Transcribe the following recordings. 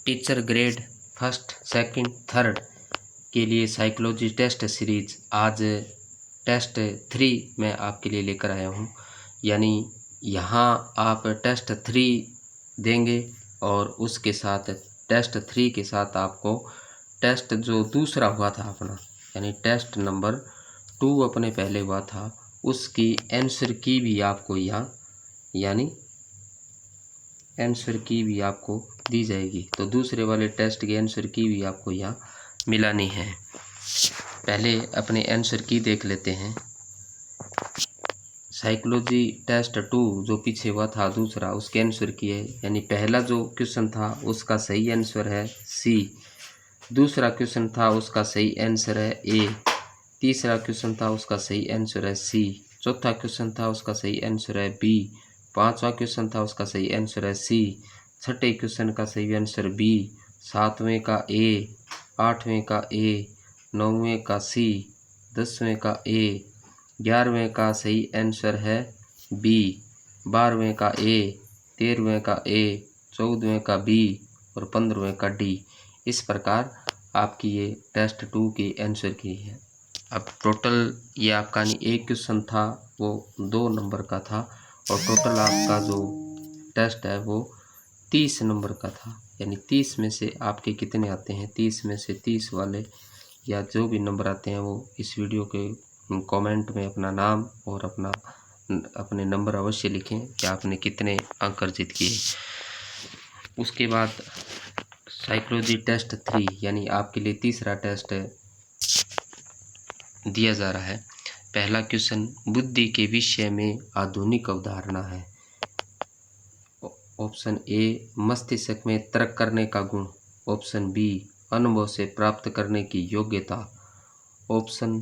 Teacher grade first second third के लिए psychology test series आज टेस्ट 3 मैं आपके लिए लेकर आया हूँ। यानी यहाँ आप टेस्ट 3 देंगे और उसके साथ टेस्ट 3 के साथ आपको टेस्ट जो दूसरा हुआ था अपना, यानी टेस्ट नंबर 2 अपने पहले हुआ था, उसकी आंसर की भी आपको यहाँ, यानी आंसर की भी आपको दी जाएगी। तो दूसरे वाले टेस्ट के आंसर की भी आपको यहाँ मिलानी है। पहले अपने आंसर की देख लेते हैं। साइकोलॉजी टेस्ट 2 जो पीछे हुआ था दूसरा, उसके आंसर की है, यानी पहला जो क्वेश्चन था उसका सही आंसर है सी, दूसरा क्वेश्चन था उसका सही आंसर है ए, तीसरा क्वेश्चन था उसका सही आंसर है सी, चौथा क्वेश्चन था उसका सही आंसर है बी, पांचवा क्वेश्चन था उसका सही आंसर है सी, छठे क्वेश्चन का सही आंसर बी, सातवें का ए, आठवें का ए, नौवें का सी, 10वें का ए, 11वें का सही आंसर है बी, 12वें का ए, 13वें का ए, 14वें का बी और 15वें का डी। इस प्रकार आपकी ये टेस्ट 2 की आंसर की है। अब टोटल ये आपका नहीं, एक क्वेश्चन था वो 2 नंबर का था और टोटल आपका जो टेस्ट है वो 30 नंबर का था। यानी 30 में से आपके कितने आते हैं, 30 में से 30 वाले या जो भी नंबर आते हैं वो इस वीडियो के कमेंट में अपना नाम और अपने नंबर अवश्य लिखें कि आपने कितने अंक अर्जित किए। उसके बाद साइकोलॉजी टेस्ट 3 यानी आपके लिए तीसरा टेस्ट दिया जा रहा है। पहला क्वेश्चन, बुद्धि के विषय में आधुनिक अवधारणा है। ऑप्शन ए, मस्तिष्क में तर्क करने का गुण। ऑप्शन बी, अनुभव से प्राप्त करने की योग्यता। ऑप्शन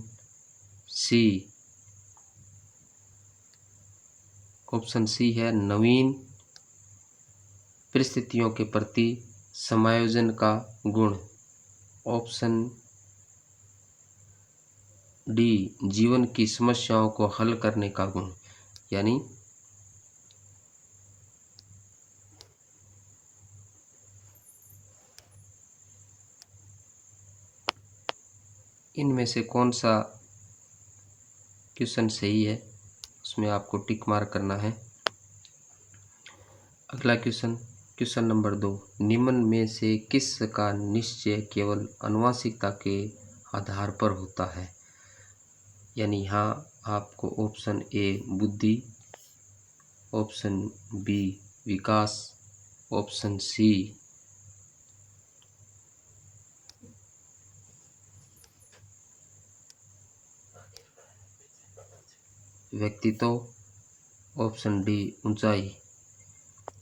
सी है नवीन परिस्थितियों के प्रति समायोजन का गुण। ऑप्शन डी, जीवन की समस्याओं को हल करने का गुण। यानी इनमें से कौन सा क्वेश्चन सही है उसमें आपको टिक मार्क करना है। अगला क्वेश्चन नंबर 2, निम्न में से किस का निश्चय केवल आनुवंशिकता के आधार पर होता है। यानी यहाँ आपको ऑप्शन ए बुद्धि, ऑप्शन बी विकास, ऑप्शन सी व्यक्तित्व, ऑप्शन डी ऊंचाई।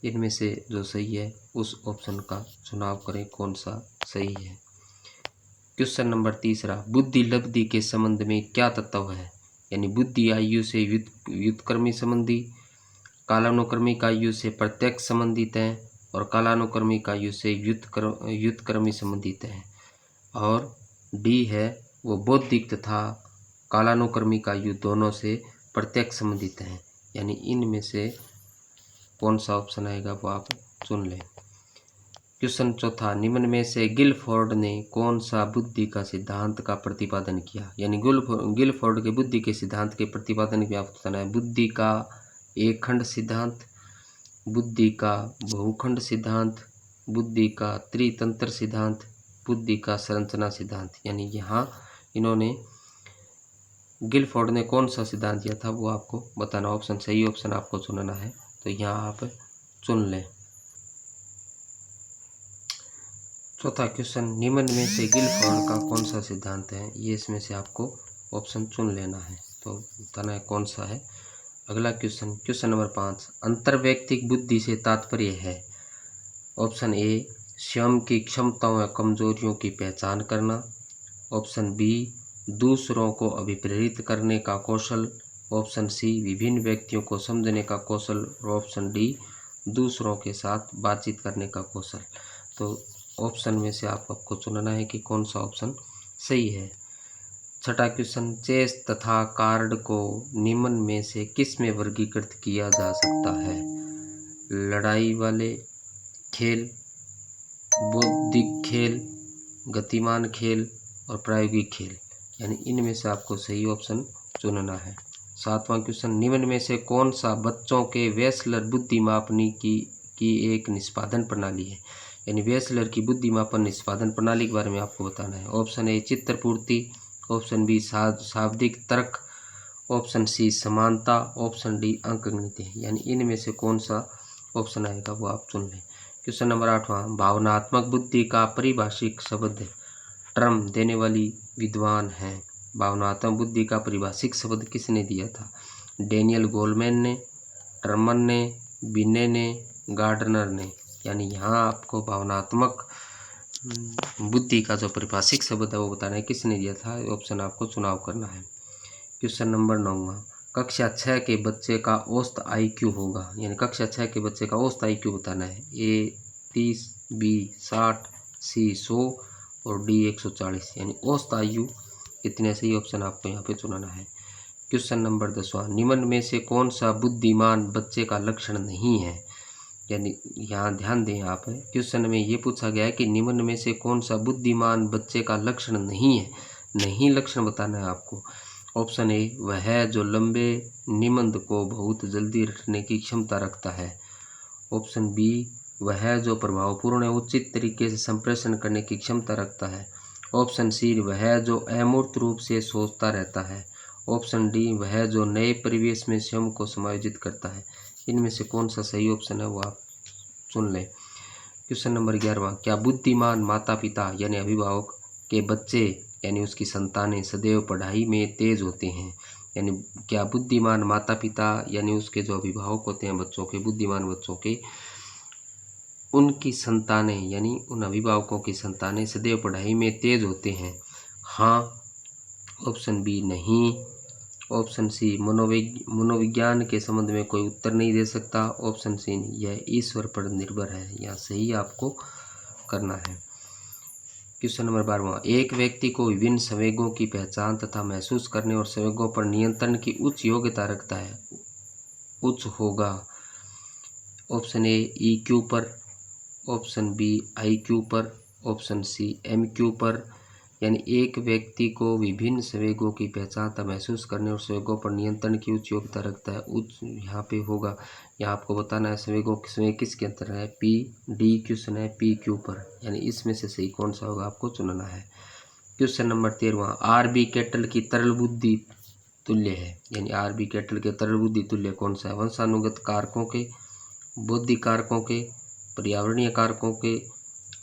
इनमें से जो सही है उस ऑप्शन का चुनाव करें, कौन सा सही है। क्वेश्चन नंबर 3, बुद्धि लब्धि के संबंध में क्या तत्व है। यानी बुद्धि आयु से व्युत्क्रमी संबंधी, कालानुक्रमिक आयु से प्रत्यक्ष संबंधित है और कालानुक्रमिक आयु से व्युत्क्रमी संबंधित है। और डी है वो बौद्धिक तथा कालानुक्रमिक आयु दोनों से प्रत्यक्ष संबंधित हैं। यानी इनमें से कौन सा ऑप्शन आएगा वो आप चुन लें। क्वेश्चन 4, निम्न में से गिलफोर्ड ने कौन सा बुद्धि का सिद्धांत का प्रतिपादन किया। यानी गिलफोर्ड के बुद्धि के सिद्धांत के प्रतिपादन की आपको बताना है। बुद्धि का एक खंड सिद्धांत, बुद्धि का बहुखंड सिद्धांत, बुद्धि का त्रितंत्र सिद्धांत, बुद्धि का संरचना सिद्धांत। यानी यहाँ इन्होंने गिलफोर्ड ने कौन सा सिद्धांत दिया था वो आपको बताना। ऑप्शन सही ऑप्शन आपको चुनना है, तो यहाँ आप चुन लें। चौथा क्वेश्चन, निम्न में से गिलफोर्ड का कौन सा सिद्धांत है। ये इसमें से आपको ऑप्शन चुन लेना है, तो बताना है कौन सा है। अगला क्वेश्चन नंबर 5, अंतर्वैयक्तिक बुद्धि से तात्पर्य है। ऑप्शन ए, स्वयं की क्षमताओं या कमजोरियों की पहचान करना। ऑप्शन बी, दूसरों को अभिप्रेरित करने का कौशल। ऑप्शन सी, विभिन्न व्यक्तियों को समझने का कौशल। और ऑप्शन डी, दूसरों के साथ बातचीत करने का कौशल। तो ऑप्शन में से आपको चुनना है कि कौन सा ऑप्शन सही है। छठा क्वेश्चन, चेस तथा कार्ड को निम्न में से किस में वर्गीकृत किया जा सकता है। लड़ाई वाले खेल, बौद्धिक खेल, गतिमान खेल और प्रायोगिक खेल, यानी इनमें से आपको सही ऑप्शन चुनना है। 7वां क्वेश्चन, निम्न में से कौन सा बच्चों के वेसलर बुद्धि मापनी की एक निष्पादन प्रणाली है, यानी वेसलर की बुद्धि मापन निष्पादन प्रणाली के बारे में आपको बताना है। ऑप्शन ए चित्रपूर्ति, ऑप्शन बी शाब्दिक तर्क, ऑप्शन सी समानता, ऑप्शन डी अंकगणित, यानी इनमें से कौन सा ऑप्शन आएगा वो आप चुन लें। क्वेश्चन नंबर 8वां, भावनात्मक बुद्धि का परिभाषिक शब्द टर्म देने वाली विद्वान हैं। भावनात्मक बुद्धि का परिभाषिक शब्द किसने दिया था? डेनियल गोलमैन ने, टर्मन ने, बिने ने, गार्डनर ने, यानी यहाँ आपको भावनात्मक बुद्धि का जो परिभाषिक शब्द है वो बताना है किसने दिया था। ऑप्शन आपको चुनाव करना है। क्वेश्चन नंबर 9वां, कक्षा 6 के बच्चे का औसत IQ होगा, यानी कक्षा 6 के बच्चे का औसत IQ बताना है। ए 30, बी 60, सी 100 और डी 140, यानी औसत आयु कितने, सही ऑप्शन आपको यहाँ पे चुनाना है। क्वेश्चन नंबर 10वां, निम्न में से कौन सा बुद्धिमान बच्चे का लक्षण नहीं है, यानी यहाँ ध्यान दें आप, क्वेश्चन में ये पूछा गया है कि निम्न में से कौन सा बुद्धिमान बच्चे का लक्षण नहीं है, नहीं लक्षण बताना है आपको। ऑप्शन ए, वह है जो लंबे निबंध को बहुत जल्दी रटने की क्षमता रखता है। ऑप्शन बी, वह है जो प्रभावपूर्ण उचित तरीके से संप्रेषण करने की क्षमता रखता है। ऑप्शन सी, वह है जो अमूर्त रूप से सोचता रहता है। ऑप्शन डी, वह है जो नए परिवेश में स्वयं को समायोजित करता है। इनमें से कौन सा सही ऑप्शन है वो आप चुन लें। क्वेश्चन नंबर 11वां, क्या बुद्धिमान माता पिता यानी अभिभावक के बच्चे यानी उसकी संतानें सदैव पढ़ाई में तेज होते हैं, यानी क्या बुद्धिमान माता पिता यानी उसके जो अभिभावक होते हैं बच्चों के, बुद्धिमान बच्चों के, उनकी संतानें यानी उन अभिभावकों की संतानें सदैव पढ़ाई में तेज होते हैं? हाँ। ऑप्शन बी नहीं। ऑप्शन सी, मनोविज्ञान के संबंध में कोई उत्तर नहीं दे सकता। ऑप्शन सी, यह ईश्वर पर निर्भर है। यहाँ सही आपको करना है। क्वेश्चन नंबर 12वां, एक व्यक्ति को विभिन्न संवेगों की पहचान तथा महसूस करने और संवेगों पर नियंत्रण की उच्च योग्यता रखता है, उच्च होगा। ऑप्शन ए EQ पर, ऑप्शन बी IQ पर, ऑप्शन सी MQ पर, यानी एक व्यक्ति को विभिन्न संवेगों की पहचान तथा महसूस करने और संवेगों पर नियंत्रण की उच्च योग्यता रखता है, उच्च यहाँ पे होगा। यहाँ आपको बताना है संवेग किसके अंतर है, PD क्वेश्चन है PQ पर, यानी इसमें से सही कौन सा होगा आपको चुनना है। क्वेश्चन नंबर 13वां, RB कैटल की तरल बुद्धि तुल्य है, यानी RB कैटल के तरल बुद्धि तुल्य कौन सा है? वंशानुगत कारकों के, बौद्धिक कारकों के, पर्यावरणीय कारकों के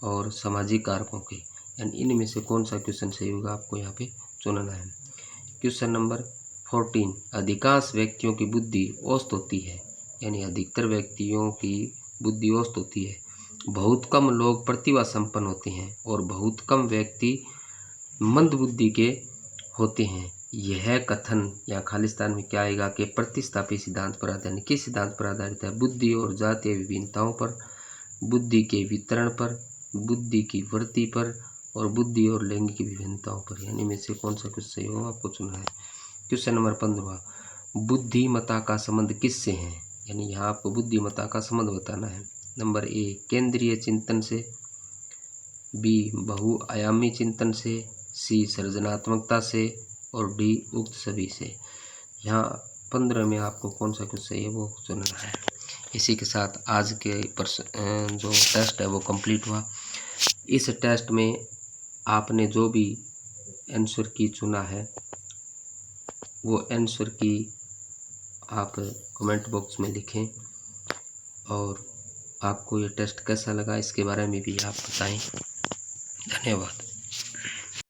और सामाजिक कारकों के, यानी इनमें से कौन सा क्वेश्चन सही होगा आपको यहाँ पे चुनना है। क्वेश्चन नंबर 14, अधिकांश व्यक्तियों की बुद्धि औसत होती है, यानी अधिकतर व्यक्तियों की बुद्धि औसत होती है। बहुत कम लोग प्रतिभा संपन्न होते हैं और बहुत कम व्यक्ति मंद बुद्धि के होते हैं। यह कथन या खालिस्तान में क्या आएगा कि प्रतिस्थापी सिद्धांत पर आधारित, किस सिद्धांत पर आधारित है? बुद्धि और जातीय विभिन्नताओं पर, बुद्धि के वितरण पर, बुद्धि की वृत्ति पर और बुद्धि और लैंगिक विभिन्नताओं पर, यानी में से कौन सा कुछ सही हो आपको चुनना है। क्वेश्चन नंबर 15, बुद्धिमत्ता का संबंध किससे है, यानी यहाँ आपको बुद्धिमत्ता का संबंध बताना है। नंबर ए, केंद्रीय चिंतन से, बी बहुआयामी चिंतन से, सी सृजनात्मकता से और डी उक्त सभी से। यहाँ 15 में आपको कौन सा कुछ सही है वो चुनना है। इसी के साथ आज के जो टेस्ट है वो कंप्लीट हुआ। इस टेस्ट में आपने जो भी आंसर की चुना है वो आंसर की आप कमेंट बॉक्स में लिखें और आपको ये टेस्ट कैसा लगा इसके बारे में भी आप बताएं। धन्यवाद।